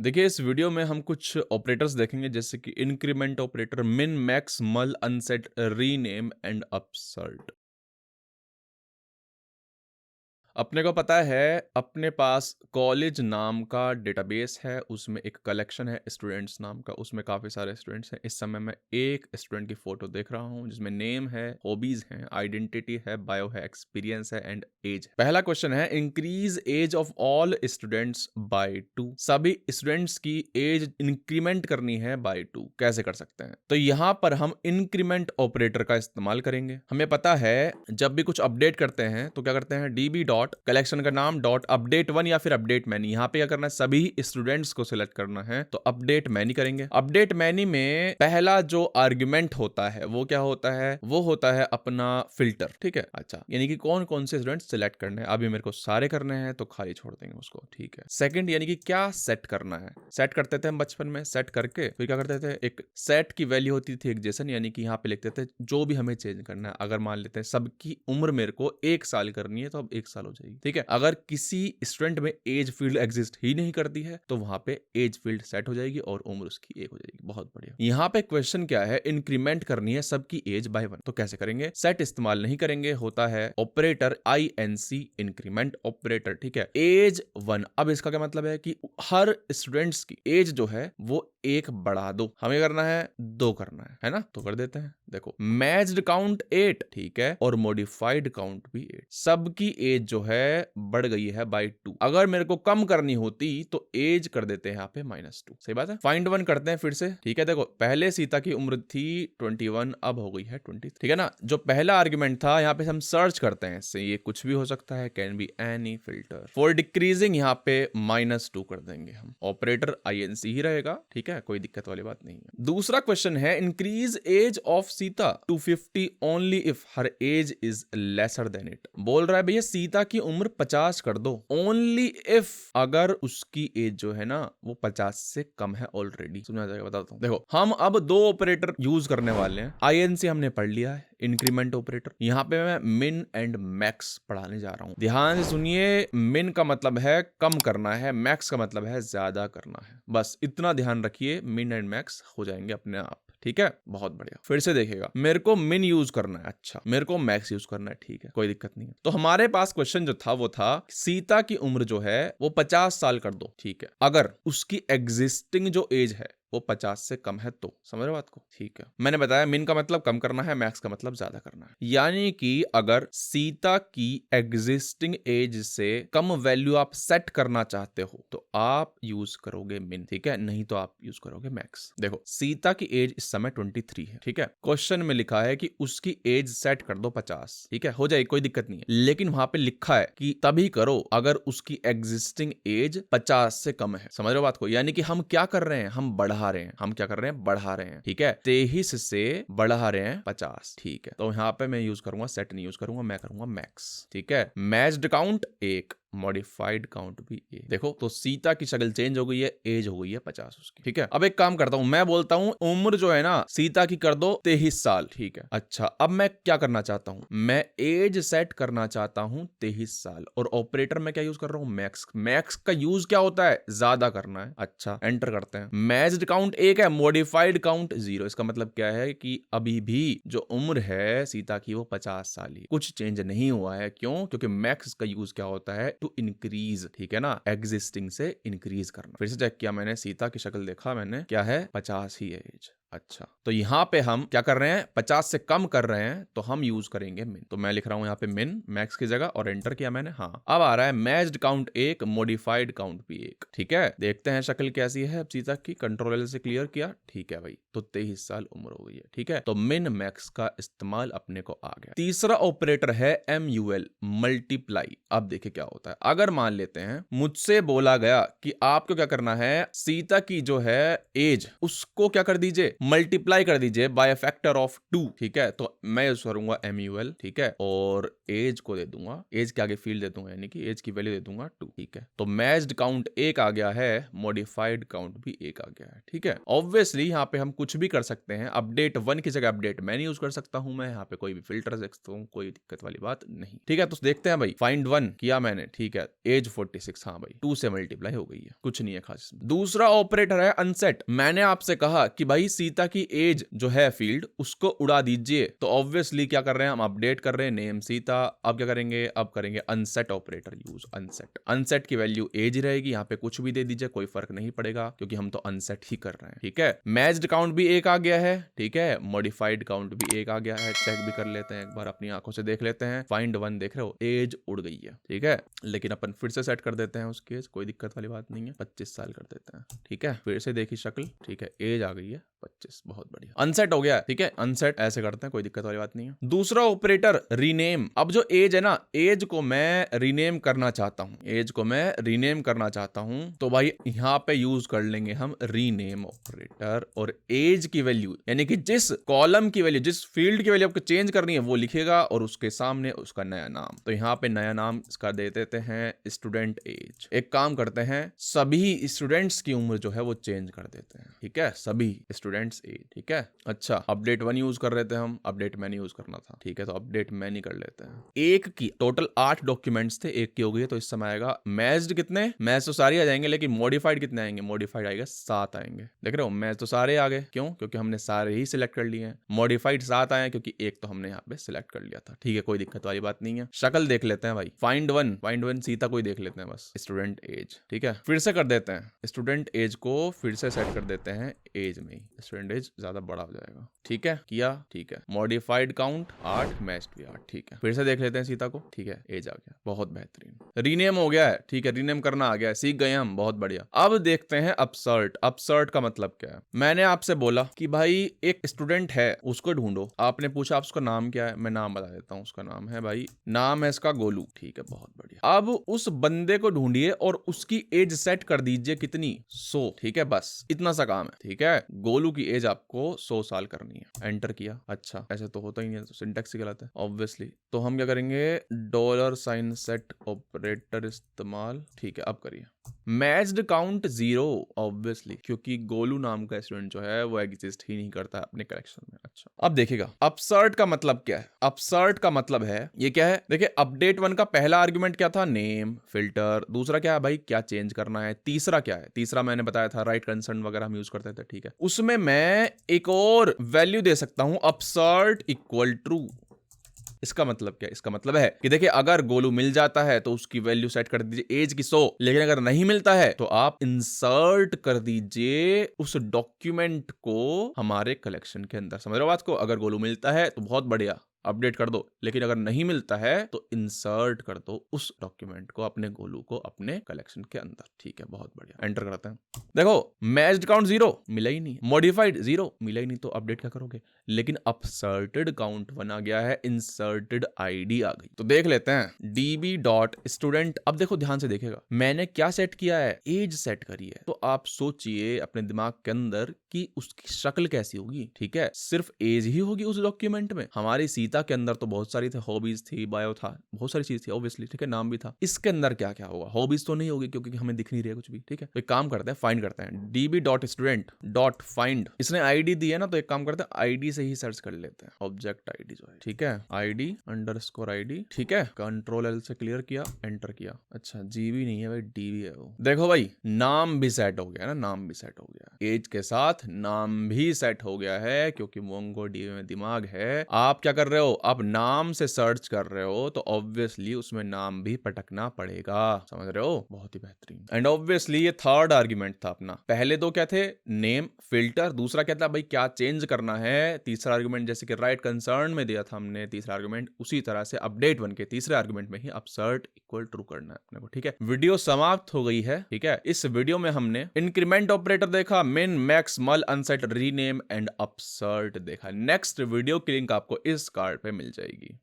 देखिए इस वीडियो में हम कुछ ऑपरेटर्स देखेंगे जैसे कि इंक्रीमेंट ऑपरेटर, मिन, मैक्स, मल, अनसेट, रीनेम एंड अपसर्ट। अपने को पता है अपने पास कॉलेज नाम का डेटाबेस है, उसमें एक कलेक्शन है स्टूडेंट्स नाम का, उसमें काफी सारे स्टूडेंट्स हैं। इस समय मैं एक स्टूडेंट की फोटो देख रहा हूं जिसमें नेम है, हॉबीज हैं, आइडेंटिटी है, बायो है, एक्सपीरियंस है एंड एज है। पहला क्वेश्चन है increase age of all students by 2। सभी स्टूडेंट्स की एज इंक्रीमेंट करनी है बाय 2। कैसे कर सकते हैं? तो यहां पर हम इंक्रीमेंट ऑपरेटर का इस्तेमाल करेंगे। हमें पता है जब भी कुछ अपडेट करते हैं तो क्या करते हैं, डीबी डॉट कलेक्शन का नाम डॉट अपडेट 1 या फिर अपडेट मैनी। यहाँ पे क्या करना है, सभी स्टूडेंट्स को सिलेक्ट करना है तो अपडेट मैनी करेंगे। अपडेट मैनी में पहला जो आर्गुमेंट होता है वो क्या होता है, वो होता है अपना फिल्टर। ठीक है, अच्छा, यानी कि कौन कौन से स्टूडेंट्स सिलेक्ट करने हैं। अभी मेरे को सारे करने हैं तो खाली छोड़ देंगे उसको। ठीक है, सेकंड यानी कि क्या सेट करना है। सेट करते थे हम बचपन में, सेट करके फिर क्या करते थे, एक सेट की वैल्यू होती थी एक जैसन, यानी कि यहाँ पे लिखते थे जो भी हमें चेंज करना है। अगर मान लेते हैं सबकी उम्र मेरे को 1 साल करनी है तो अब 1 साल हो जाएगी। ठीक है, अगर किसी स्टूडेंट में एज फील्ड एग्जिस्ट ही नहीं करती है तो वहां पे एज फील्ड सेट हो जाएगी और उम्र उसकी 1 हो जाएगी। बहुत बढ़िया। यहाँ पे क्वेश्चन क्या है, इंक्रीमेंट करनी है सबकी एज बाय 1। तो कैसे करेंगे, सेट इस्तेमाल नहीं करेंगे, होता है ऑपरेटर INC, इंक्रीमेंट ऑपरेटर। ठीक है, एज 1। अब इसका क्या मतलब है कि हर स्टूडेंट्स की एज जो है वो 1 बढ़ा दो। हमें करना है 2 करना है ना, तो कर देते हैं। देखो मैच्ड काउंट 8, ठीक है, और मॉडिफाइड काउंट भी 8। सबकी एज जो है बढ़ गई है बाय 2। अगर मेरे को कम करनी होती तो एज कर देते हैं यहाँ पे -2। सही बात है। फाइंड 1 करते हैं फिर से। ठीक है, देखो पहले सीता की उम्र थी 21, अब हो गई है 20। ठीक है ना, जो पहला आर्गुमेंट था यहाँ पे हम सर्च करते हैं इससे, ये कुछ भी हो सकता है, can be any filter. For decreasing यहाँ पे -2 कर देंगे हम, ऑपरेटर INC ही रहेगा। ठीक है, कोई दिक्कत वाली बात नहीं है। दूसरा क्वेश्चन है increase age of Sita to 50 only if her age is lesser than it. बोल रहा है भैया सीता की उम्र 50 कर दो, ओनली इफ अगर उसकी एज जो है ना वो 50 से कम है ऑलरेडी। समझा जाएगा, बताता हूँ। देखो हम अब 2 ऑपरेटर यूज करने वाले हैं। INC हमने पढ़ लिया है, इंक्रीमेंट ऑपरेटर। यहाँ पे मैं मिन एंड मैक्स पढ़ाने जा रहा हूँ, ध्यान से सुनिए। मिन का मतलब है कम करना है, मैक्स का मतलब है ज्यादा करना है। बस इतना ध्यान रखिए, मिन एंड मैक्स हो जाएंगे अपने आप। ठीक है, बहुत बढ़िया। फिर से देखेगा, मेरे को मिन यूज करना है, अच्छा, मेरे को मैक्स यूज करना है, ठीक है, कोई दिक्कत नहीं है। तो हमारे पास क्वेश्चन जो था वो था सीता की उम्र जो है वो 50 साल कर दो। ठीक है, अगर उसकी एग्जिस्टिंग जो एज है वो 50 से कम है तो। समझ रहे हो बात को? ठीक है, मैंने बताया मिन का मतलब कम करना है, मैक्स का मतलब ज्यादा करना है। यानी कि अगर सीता की एग्जिस्टिंग एज से कम वैल्यू आप सेट करना चाहते हो तो आप यूज करोगे मिन। ठीक है, नहीं तो आप यूज करोगे मैक्स। देखो सीता की एज इस समय 23 है। ठीक है, क्वेश्चन में लिखा है कि उसकी एज सेट कर दो 50। ठीक है, हो जाएगी, कोई दिक्कत नहीं है, लेकिन वहां पे लिखा है कि तभी करो अगर उसकी एग्जिस्टिंग एज 50 से कम है। समझ रहे हो बात को? यानी कि हम क्या कर रहे हैं, हम बढ़ा रहे हैं। हम क्या कर रहे हैं, बढ़ा रहे हैं। ठीक है, 23 से बढ़ा रहे हैं 50। ठीक है, तो यहाँ पे मैं यूज करूंगा सेट, नहीं यूज करूंगा, मैं करूंगा मैक्स। ठीक है, मैच्ड काउंट 1, मॉडिफाइड काउंट भी 1। देखो तो सीता की शक्ल चेंज हो गई है, एज हो गई है 50 उसकी। ठीक है, अब एक काम करता हूं, मैं बोलता हूं उम्र जो है ना सीता की कर दो 23 साल। ठीक है, अच्छा, अब मैं क्या करना चाहता हूं, मैं एज सेट करना चाहता हूं 23 साल, और ऑपरेटर में क्या यूज कर रहा हूं, मैक्स। मैक्स का यूज क्या होता है, ज्यादा करना है। अच्छा, एंटर करते हैं। मैच्ड काउंट 1 है, मॉडिफाइड काउंट 0। इसका मतलब क्या है कि अभी भी जो उम्र है सीता की वो 50 साल ही, कुछ चेंज नहीं हुआ है। क्यों? क्योंकि मैक्स का यूज क्या होता है, टू इंक्रीज। ठीक है ना, एग्जिस्टिंग से इंक्रीज करना। फिर से चेक किया मैंने, सीता की शक्ल देखा मैंने, क्या है, 50 ही है एज। अच्छा, तो यहां पे हम क्या कर रहे हैं, 50 से कम कर रहे हैं तो हम यूज करेंगे मिन। तो मैं लिख रहा हूं यहाँ पे मिन मैक्स की जगह और एंटर किया मैंने। हाँ, अब आ रहा है मैच्ड काउंट 1, मॉडिफाइड काउंट भी 1। ठीक है, देखते हैं शक्ल कैसी है सीता की। कंट्रोल L से क्लियर किया। ठीक है भाई, तो 23 साल उम्र हो गई है। ठीक है, तो मिन मैक्स का इस्तेमाल अपने को आ गया। तीसरा ऑपरेटर है MUL, मल्टीप्लाई। अब देखिए क्या होता है, अगर मान लेते हैं मुझसे बोला गया कि आपको क्या करना है, सीता की जो है एज उसको क्या कर दीजिए, मल्टीप्लाई कर दीजिए बाय अ फैक्टर ऑफ 2, ठीक है। तो मैं यूज करूंगा MUL, ठीक है, और एज को दे दूंगा, एज के आगे फील्ड दे दूंगा, यानी कि एज की वैल्यू दे दूंगा 2, ठीक है। तो मैच्ड काउंट 1 आ गया है, मॉडिफाइड काउंट भी 1 आ गया है, ठीक है। ऑब्वियसली यहाँ पे हम कुछ भी कर सकते हैं, अपडेट 1 की जगह अपडेट मैन यूज कर सकता हूं मैं, यहाँ पे कोई भी फिल्टर देख सकता हूँ, कोई दिक्कत वाली बात नहीं, ठीक है। तो देखते हैं भाई, फाइंड 1 किया मैंने, ठीक है, एज 46, हाँ भाई 2 से मल्टीप्लाई हो गई है, कुछ नहीं है खास। दूसरा ऑपरेटर है अनसेट। मैंने आपसे कहा कि भाई सीता की एज जो है फील्ड उसको उड़ा दीजिए, तो ऑब्वियसली क्या कर रहे हैं हम, अपडेट कर रहे हैं नेम सीता। अब क्या करेंगे, अब करेंगे unset operator use, unset. Unset की वैल्यू एज रहेगी, यहाँ पे कुछ भी दे दीजिए, कोई फर्क नहीं पड़ेगा क्योंकि हम तो अनसेट ही कर रहे हैं, ठीक है। मैच्ड काउंट भी 1 आ गया है, ठीक है, मॉडिफाइड काउंट भी 1 आ गया है, चेक भी कर लेते हैं एक बार, अपनी आंखों से देख लेते हैं। फाइंड 1 देख रहे हो, एज उड़ गई है, ठीक है, लेकिन अपन फिर से सेट कर देते हैं उसकी एज, कोई दिक्कत वाली बात नहीं है, 25 साल कर देते हैं, ठीक है। फिर से देखी शक्ल, ठीक है, एज आ गई है 25, बहुत बढ़िया, अनसेट हो गया है, ठीक है, अनसेट ऐसे करते हैं, कोई दिक्कत वाली बात नहीं है। दूसरा ऑपरेटर रीनेम। अब जो एज है ना, एज को मैं रीनेम करना चाहता हूं, एज को मैं रीनेम करना चाहता हूं, तो भाई यहां पे यूज कर लेंगे हम रीनेम ऑपरेटर, और एज की वैल्यू यानी कि जिस कॉलम की वैल्यू, जिस फील्ड की वैल्यू आपको चेंज करनी है वो लिखेगा, और उसके सामने उसका नया नाम। तो यहां पे नया नाम इसका दे देते हैं स्टूडेंट एज। एक काम करते हैं, सभी स्टूडेंट्स की उम्र जो है वो चेंज कर देते हैं, ठीक है, सभी स्टूडेंट्स एज, ठीक है। अच्छा, अपडेट 1 यूज कर रहे थे हम, अपडेट मैन यूज करना था, ठीक है, तो अपडेट मैन ही कर लेते हैं। एक की टोटल 8 डॉक्यूमेंट्स थे, एक की हो गई है, तो इस समय आएगा मैच्ड कितने, मैच तो सारे आ जाएंगे, लेकिन मॉडिफाइड कितने आएंगे, मॉडिफाइड आएगा 7 आएंगे। देख रहे हो, मैच तो सारे आ गए, क्यों, क्योंकि हमने सारे ही सिलेक्ट कर लिए हैं। मॉडिफाइड 7 आए क्योंकि एक तो हमने यहाँ पे सिलेक्ट कर लिया था, ठीक है, कोई दिक्कत वाली बात नहीं है। शक्ल देख लेते हैं भाई, फाइंड 1 सीता कोई देख लेते हैं बस, स्टूडेंट एज, ठीक है। फिर से कर देते हैं, स्टूडेंट एज को फिर से सेट कर देते हैं एज में ही, स्टूडेंट एज ज्यादा बड़ा हो जाएगा, ठीक है, किया, ठीक है। मॉडिफाइड काउंट 8, मैच्ड भी 8, ठीक है। फिर से देख लेते हैं सीता को, ठीक है, एज आ गया, बहुत बेहतरीन। रीनेम हो गया है, ठीक है, रीनेम करना आ गया है, सीख गए हम, बहुत बढ़िया। अब देखते हैं अपसर्ट। अपसर्ट का मतलब क्या है, मैंने आपसे बोला कि भाई एक स्टूडेंट है उसको ढूंढो, आपने पूछा आप उसका नाम क्या है, मैं नाम बता देता हूँ, उसका नाम है भाई, नाम है इसका गोलू, ठीक है, बहुत बढ़िया। अब उस बंदे को ढूंढिए और उसकी एज सेट कर दीजिए कितनी, 100, ठीक है, बस इतना सा काम है, ठीक है। गोलू की एज आपको 100 साल करनी है, एंटर किया। अच्छा, ऐसे तो होता ही नहीं है, तो सिंटैक्स ही गलत है ऑब्वियसली। तो हम क्या करेंगे, $साइन सेट ऑपरेटर इस्तेमाल, ठीक है, अब करिए। मैच्ड काउंट 0, ऑब्वियसली, क्योंकि गोलू नाम का स्टूडेंट जो है वो एग्जिस्ट ही नहीं करता है अपने कलेक्शन में। अच्छा, अब देखिएगा अपसर्ट का मतलब क्या है। अपसर्ट का मतलब है, ये क्या है, देखिए, अपडेट 1 का पहला आर्गुमेंट क्या था, नेम फिल्टर। दूसरा क्या है भाई, क्या चेंज करना है। तीसरा क्या है, तीसरा मैंने बताया था राइट कंसर्न वगैरह हम यूज करते थे, ठीक है। उसमें मैं एक और वैल्यू दे सकता हूं, अपसर्ट इक्वल ट्रू। इसका मतलब क्या है, इसका मतलब है कि देखिए, अगर गोलू मिल जाता है तो उसकी वैल्यू सेट कर दीजिए एज की 100, लेकिन अगर नहीं मिलता है तो आप इंसर्ट कर दीजिए उस डॉक्यूमेंट को हमारे कलेक्शन के अंदर। समझ रहे हो बात को, अगर गोलू मिलता है तो बहुत बढ़िया, अपडेट कर दो, लेकिन अगर नहीं मिलता है तो इंसर्ट कर दो उस डॉक्यूमेंट को, अपने गोलू को अपने कलेक्शन के अंदर, ठीक है, बहुत बढ़िया। एंटर करते हैं, देखो मैच्ड काउंट 0 मिला ही नहीं, मॉडिफाइड 0 मिला ही नहीं, तो अपडेट क्या करोगे, लेकिन अपसर्टेड काउंट बना गया है, इंसर्टेड आईडी आ गई। तो देख लेते हैं db.student। अब देखो ध्यान से देखिएगा, मैंने क्या सेट किया है, एज सेट करी है। तो आप सोचिए अपने दिमाग के अंदर कि उसकी शक्ल कैसी होगी, ठीक है, सिर्फ एज ही होगी उस डॉक्यूमेंट में। हमारी सीता के अंदर तो बहुत सारी थे, हॉबीज थी, बायो था, बहुत सारी चीज थी ऑब्वियसली, ठीक है, नाम भी था। इसके अंदर क्या क्या होगा, हॉबीज तो नहीं होगी क्योंकि हमें दिख नहीं रही है कुछ भी, ठीक है। तो एक काम करते हैं, फाइंड करते हैं, db.student.find। इसने आईडी दी है ना, तो एक काम करते हैं, आईडी से ही सर्च कर लेते हैं, ऑब्जेक्ट आईडी जो है, ठीक है, ID_ID, ठीक है, Ctrl L से क्लियर किया, एंटर किया। अच्छा, जीबी नहीं है भाई, डीबी है वो। देखो भाई, नाम भी सेट हो गया ना, नाम भी सेट हो गया, एज के साथ नाम भी सेट हो गया है, क्योंकि मोंगो डीबी में दिमाग है। आप क्या कर रहे हो, आप नाम से सर्च कर रहे हो तो ऑब्वियसली उसमें नाम भी पटकना पड़ेगा, समझ रहे हो, बहुत ही बेहतरीन। एंड ऑब्वियसली ये थर्ड आर्गुमेंट था अपना। पहले दो क्या थे, नेम फिल्टर, दूसरा क्या था भाई, क्या चेंज करना है, तीसरा आर्गुमेंट जैसे कि राइट कंसर्न में दिया था हमने तीसरा आर्गुमेंट, उसी तरह से अपडेट 1 के तीसरे आर्गुमेंट में ही अपसर्ट इक्वल ट्रू करना है अपने को, ठीक है। वीडियो समाप्त हो गई है, ठीक है। इस वीडियो में हमने इंक्रीमेंट ऑपरेटर देखा, मिन मैक्स मल अनसेट रीनेम एंड अपसर्ट देखा। नेक्स्ट वीडियो की लिंक आपको इस कार्ड पे मिल जाएगी।